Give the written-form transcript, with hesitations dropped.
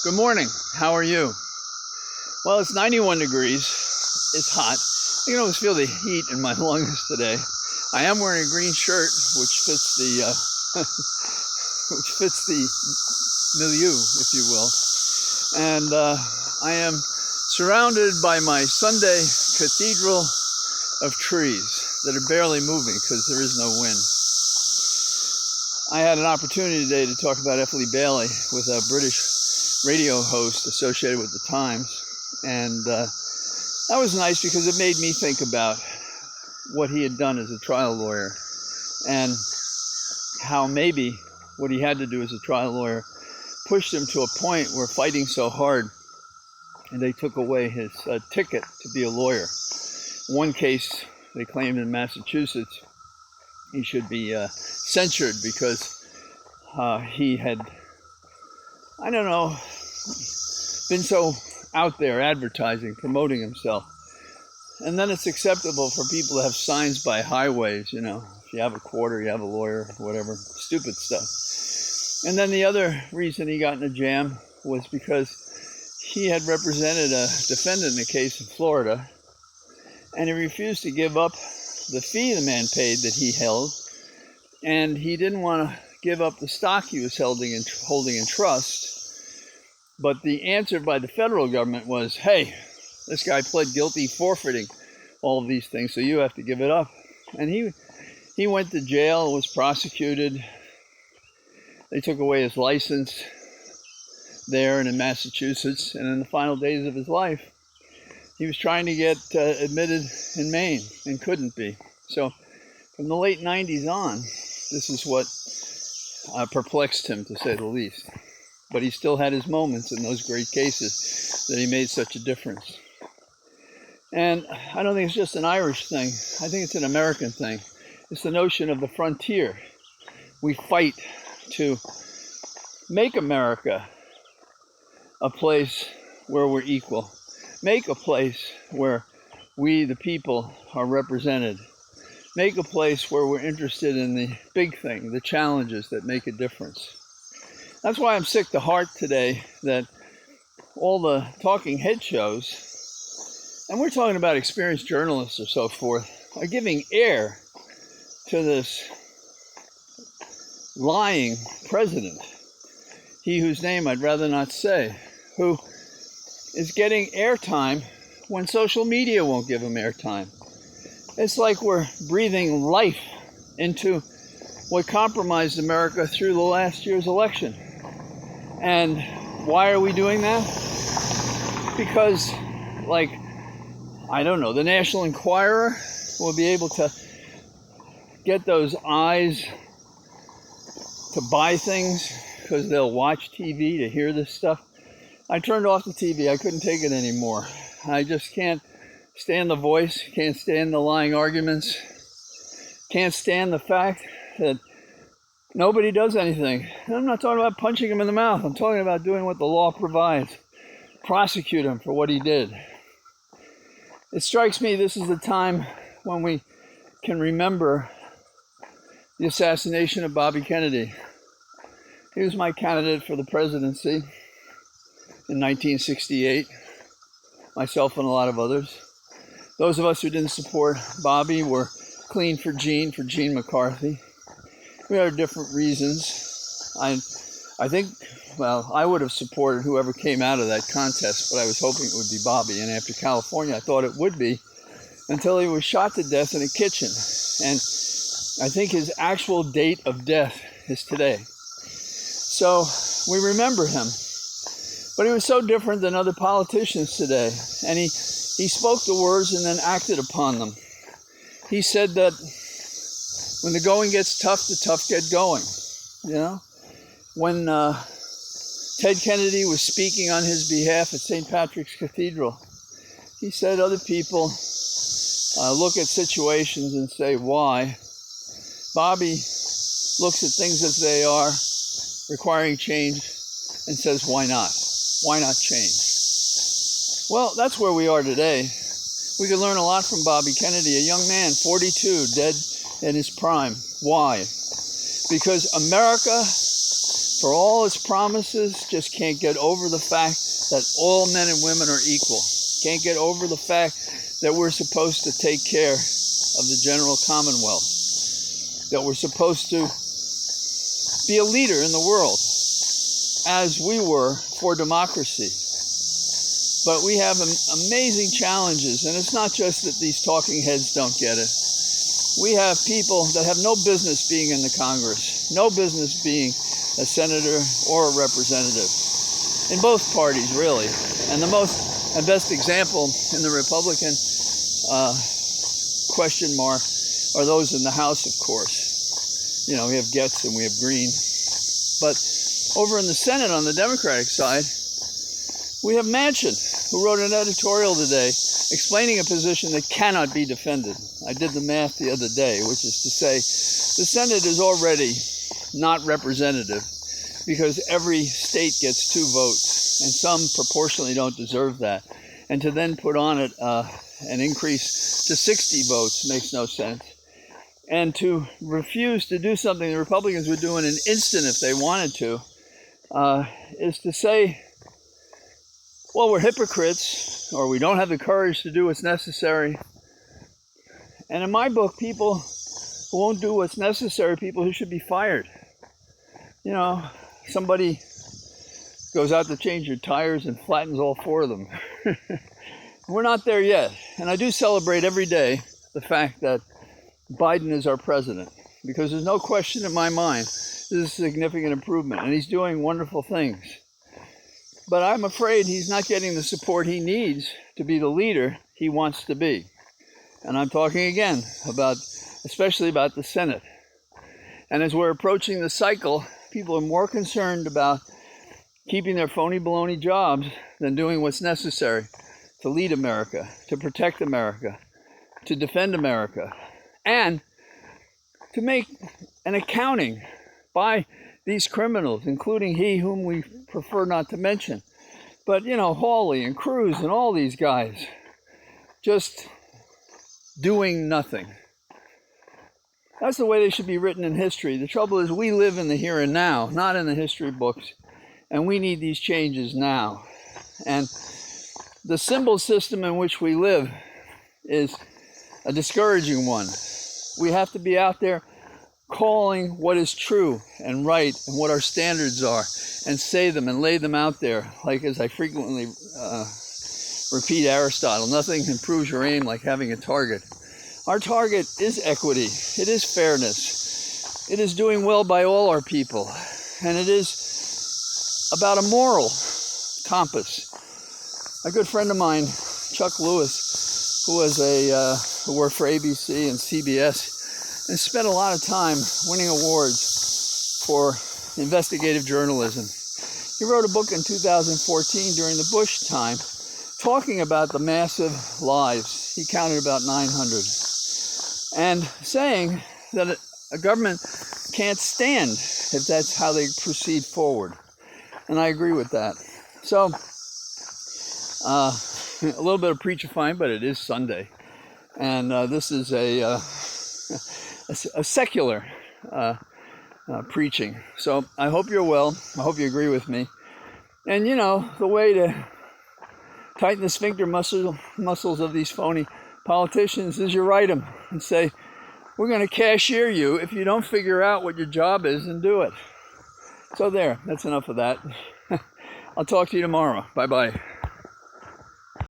Good morning. How are you? Well, it's 91 degrees. It's hot. I can almost feel the heat in my lungs today. I am wearing a green shirt, which fits the milieu, if you will. And I am surrounded by my Sunday cathedral of trees that are barely moving because there is no wind. I had an opportunity today to talk about F. Lee Bailey with a British radio host associated with the Times, and that was nice because it made me think about what he had done as a trial lawyer and how maybe what he had to do as a trial lawyer pushed him to a point where fighting so hard and they took away his ticket to be a lawyer. One case, they claimed in Massachusetts, he should be censured because he had, I don't know, been so out there advertising, promoting himself. And then it's acceptable for people to have signs by highways, you know, if you have a quarter, you have a lawyer, whatever, stupid stuff. And then the other reason he got in a jam was because he had represented a defendant in a case in Florida, and he refused to give up the fee the man paid that he held, and he didn't want to give up the stock he was holding in trust. But the answer by the federal government was, hey, this guy pled guilty, forfeiting all of these things, so you have to give it up. And he went to jail, was prosecuted. They took away his license there and in Massachusetts, and in the final days of his life, he was trying to get admitted in Maine and couldn't be. So from the late 90s on, this is what perplexed him, to say the least. But he still had his moments in those great cases that he made such a difference. And I don't think it's just an Irish thing. I think it's an American thing. It's the notion of the frontier. We fight to make America a place where we're equal. Make a place where we, the people, are represented. Make a place where we're interested in the big thing, the challenges that make a difference. That's why I'm sick to heart today that all the talking head shows, and we're talking about experienced journalists or so forth, are giving air to this lying president, he whose name I'd rather not say, who is getting airtime when social media won't give him airtime. It's like we're breathing life into what compromised America through the last year's election. And why are we doing that? Because, like, I don't know, the National Enquirer will be able to get those eyes to buy things because they'll watch TV to hear this stuff. I turned off the TV. I couldn't take it anymore. I just can't stand the voice, can't stand the lying arguments, can't stand the fact that nobody does anything. And I'm not talking about punching him in the mouth. I'm talking about doing what the law provides. Prosecute him for what he did. It strikes me this is the time when we can remember the assassination of Bobby Kennedy. He was my candidate for the presidency in 1968, myself and a lot of others. Those of us who didn't support Bobby were clean for Gene McCarthy. We had different reasons. I think, well, I would have supported whoever came out of that contest, but I was hoping it would be Bobby. And after California, I thought it would be until he was shot to death in a kitchen. And I think his actual date of death is today. So we remember him. But he was so different than other politicians today. And he spoke the words and then acted upon them. He said that when the going gets tough, the tough get going. You know? When Ted Kennedy was speaking on his behalf at St. Patrick's Cathedral, he said other people look at situations and say, why? Bobby looks at things as they are, requiring change, and says, why not? Why not change? Well, that's where we are today. We could learn a lot from Bobby Kennedy, a young man, 42, dead in his prime. Why? Because America, for all its promises, just can't get over the fact that all men and women are equal. Can't get over the fact that we're supposed to take care of the general commonwealth, that we're supposed to be a leader in the world, as we were for democracy. But we have amazing challenges, and it's not just that these talking heads don't get it. We have people that have no business being in the Congress, no business being a senator or a representative, in both parties, really. And the most and best example in the Republican question mark are those in the House, of course. You know, we have Getz and we have Green. But over in the Senate on the Democratic side, we have Manchin, who wrote an editorial today explaining a position that cannot be defended. I did the math the other day, which is to say the Senate is already not representative because every state gets 2 votes, and some proportionally don't deserve that. And to then put on it an increase to 60 votes makes no sense. And to refuse to do something the Republicans would do in an instant if they wanted to is to say, well, we're hypocrites, or we don't have the courage to do what's necessary. And in my book, people who won't do what's necessary, people who should be fired. You know, somebody goes out to change your tires and flattens all 4 of them. We're not there yet. And I do celebrate every day the fact that Biden is our president, because there's no question in my mind this is a significant improvement, and he's doing wonderful things. But I'm afraid he's not getting the support he needs to be the leader he wants to be. And I'm talking again especially about the Senate. And as we're approaching the cycle, people are more concerned about keeping their phony baloney jobs than doing what's necessary to lead America, to protect America, to defend America, and to make an accounting by these criminals, including he whom we prefer not to mention. But, you know, Hawley and Cruz and all these guys just doing nothing. That's the way they should be written in history. The trouble is we live in the here and now, not in the history books, and we need these changes now. And the symbol system in which we live is a discouraging one. We have to be out there calling what is true and right and what our standards are, and say them and lay them out there. Like, as I frequently repeat Aristotle, nothing improves your aim like having a target. Our target is equity. It is fairness. It is doing well by all our people. And it is about a moral compass. A good friend of mine, Chuck Lewis, who worked for ABC and CBS, and spent a lot of time winning awards for investigative journalism. He wrote a book in 2014 during the Bush time talking about the massive lies. He counted about 900. And saying that a government can't stand if that's how they proceed forward. And I agree with that. So, a little bit of preachifying, but it is Sunday. And this is a secular preaching. So I hope you're well. I hope you agree with me. And, you know, the way to tighten the sphincter muscles of these phony politicians is you write them and say, we're going to cashier you if you don't figure out what your job is and do it. So there, that's enough of that. I'll talk to you tomorrow. Bye-bye.